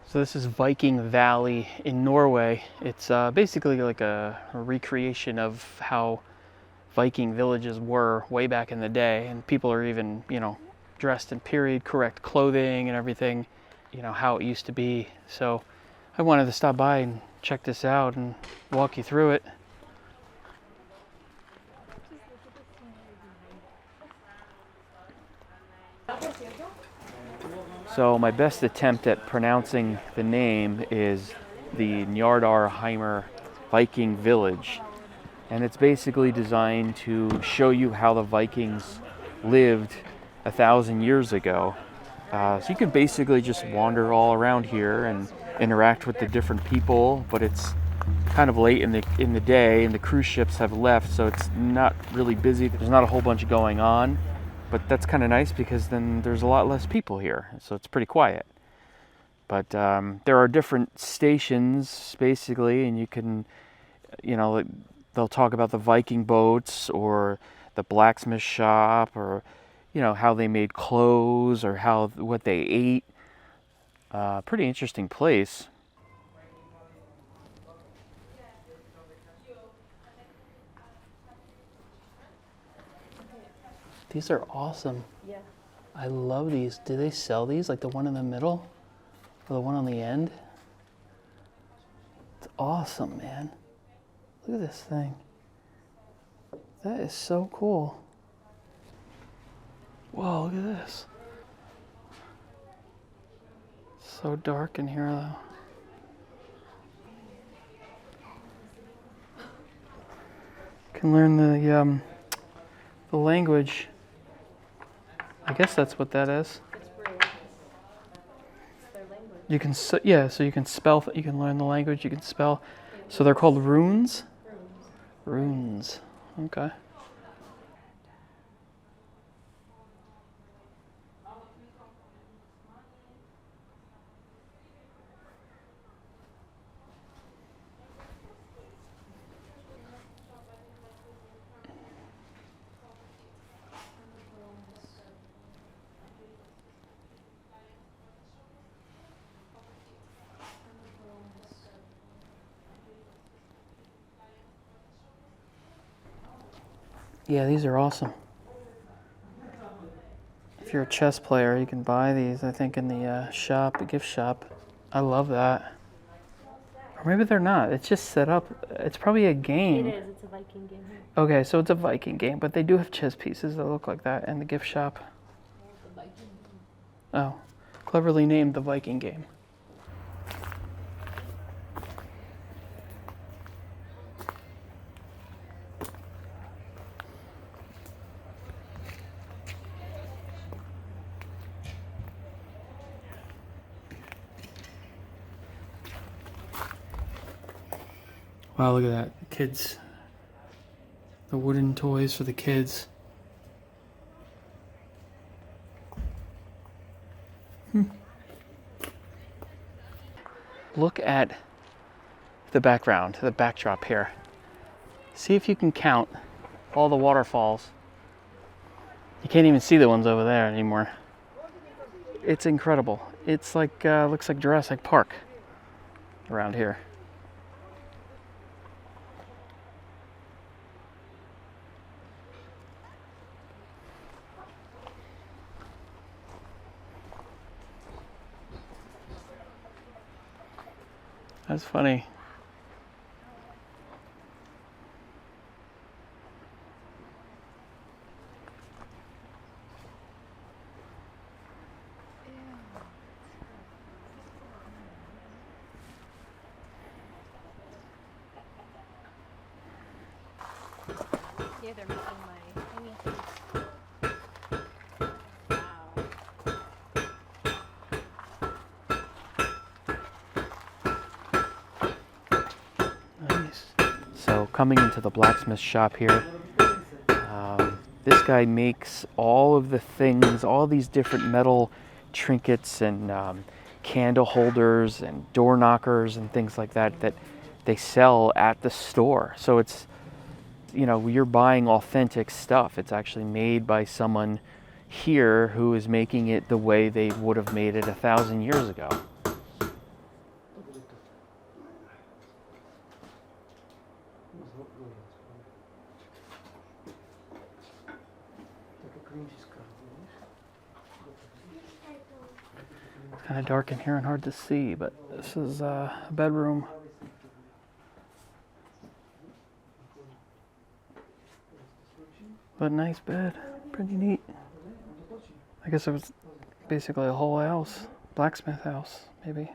So this is Viking Valley in Norway. It's basically like a recreation of how Viking villages were way back in the day, and people are even, dressed in period correct clothing and everything, how it used to be. So I wanted to stop by and check this out and walk you through it. So my best attempt at pronouncing the name is the Njardarheimr Viking Village. And it's basically designed to show you how the Vikings lived 1,000 years ago. So you can basically just wander all around here and interact with the different people, but it's kind of late in the day and the cruise ships have left, so it's not really busy. There's not a whole bunch going on. But that's kind of nice because then there's a lot less people here, so it's pretty quiet. But there are different stations, basically, and you can, they'll talk about the Viking boats or the Blacksmith Shop or, how they made clothes or what they ate. Pretty interesting place. These are awesome. Yeah. I love these. Do they sell these? Like the one in the middle? Or the one on the end? It's awesome, man. Look at this thing. That is so cool. Whoa, look at this. It's so dark in here, though. You can learn the language. I guess that's what that is. It's their language. You can, so you can spell, you can learn the language, you can spell. So they're called runes? Runes. Okay. Yeah, these are awesome. If you're a chess player, you can buy these, I think, in the shop, the gift shop. I love that. Or maybe they're not. It's just set up. It's probably a game. It is. It's a Viking game. Okay, so it's a Viking game, but they do have chess pieces that look like that in the gift shop. Oh, cleverly named the Viking game. Wow, look at that. The kids. The wooden toys for the kids. Look at the background, the backdrop here. See if you can count all the waterfalls. You can't even see the ones over there anymore. It's incredible. It's like, looks like Jurassic Park around here. That's funny. Yeah, they're making my honey cakes. Nice. So coming into the blacksmith shop here, this guy makes all of the things, all these different metal trinkets and candle holders and door knockers and things like that that they sell at the store. So it's, you're buying authentic stuff. It's actually made by someone here who is making it the way they would have made it 1,000 years ago. Kind of dark in here and hard to see, but this is a bedroom. But nice bed, pretty neat. I guess it was basically a whole house, blacksmith house, maybe.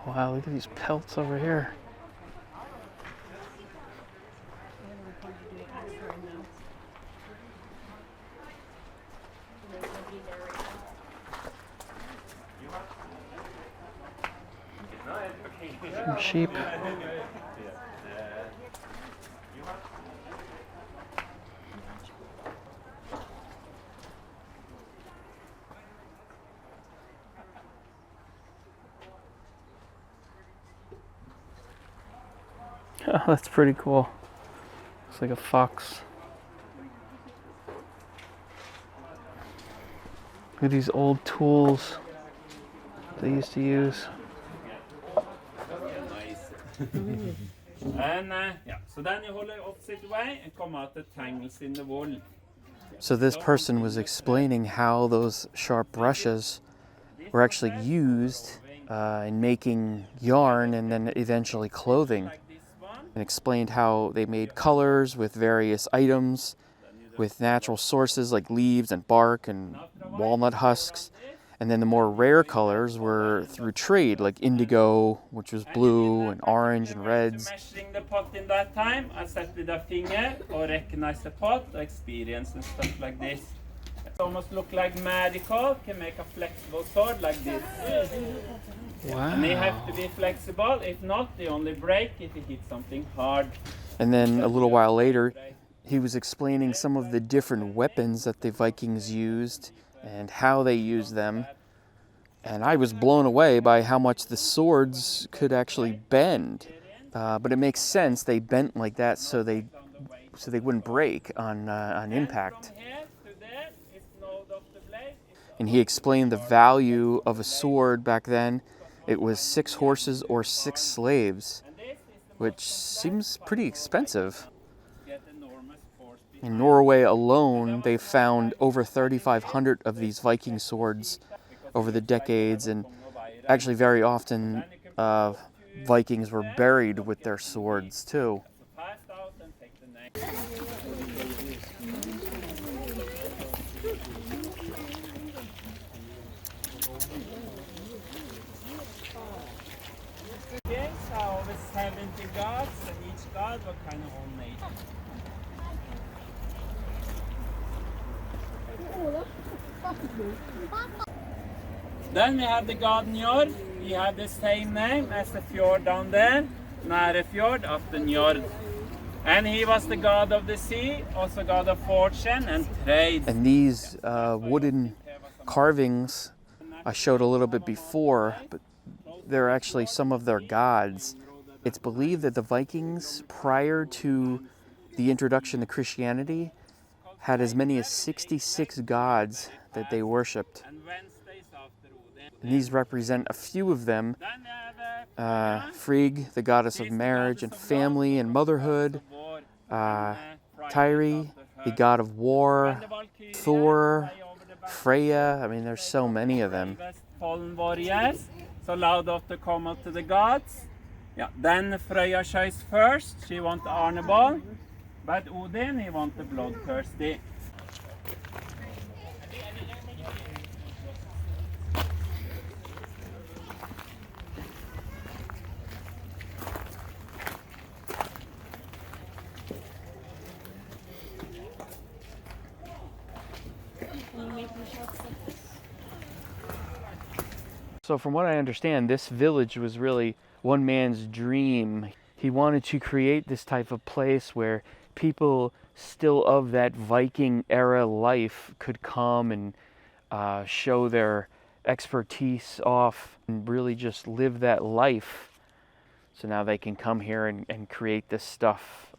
Wow, look at these pelts over here. Some sheep. Oh, that's pretty cool. Looks like a fox. Look at these old tools they used to use. So this person was explaining how those sharp brushes were actually used in making yarn and then eventually clothing, and explained how they made colors with various items with natural sources like leaves and bark and walnut husks. And then the more rare colors were through trade, like indigo, which was blue, and orange and reds. Measuring the pot in that time, I set with a finger or recognize the pot, or experience and stuff like this. It almost look like magical, can make a flexible sword like this. Wow. And they have to be flexible, if not, they only break if you hit something hard. And then a little while later, he was explaining some of the different weapons that the Vikings used and how they used them. And I was blown away by how much the swords could actually bend. But it makes sense, they bent like that so they wouldn't break on impact. And he explained the value of a sword back then. It was 6 horses or 6 slaves, which seems pretty expensive. In Norway alone, they found over 3,500 of these Viking swords over the decades, and actually very often Vikings were buried with their swords too. Over 70 gods, and each god was kind of homemade. Then we have the god Njord. He had the same name as the fjord down there, Njardarheimr up the Njord. And he was the god of the sea, also god of fortune and trade. And these wooden carvings I showed a little bit before, but they're actually some of their gods. It's believed that the Vikings, prior to the introduction to Christianity, had as many as 66 gods that they worshipped. And these represent a few of them. Frigg, the goddess of marriage and family and motherhood. Tyri, the god of war. Thor, Freya. I mean, there's so many of them. Fallen warriors, so allowed us to come up to the gods. Yeah, then Freya chose first. She wants Arneball. But Odin, he wants the bloodthirsty. So from what I understand, this village was really one man's dream. He wanted to create this type of place where people still of that Viking era life could come and show their expertise off and really just live that life. So now they can come here and create this stuff,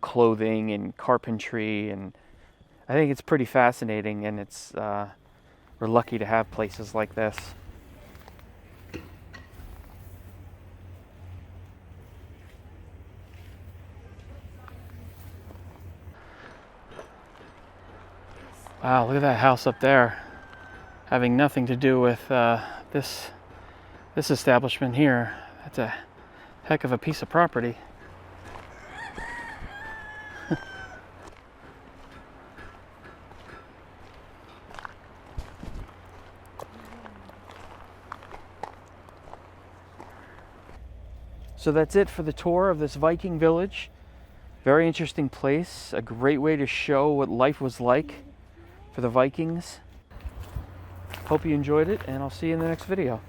clothing and carpentry, and I think it's pretty fascinating, and it's we're lucky to have places like this. Wow, look at that house up there, having nothing to do with this establishment here. That's a heck of a piece of property. So that's it for the tour of this Viking village. Very interesting place, a great way to show what life was like for the Vikings. Hope you enjoyed it, and I'll see you in the next video.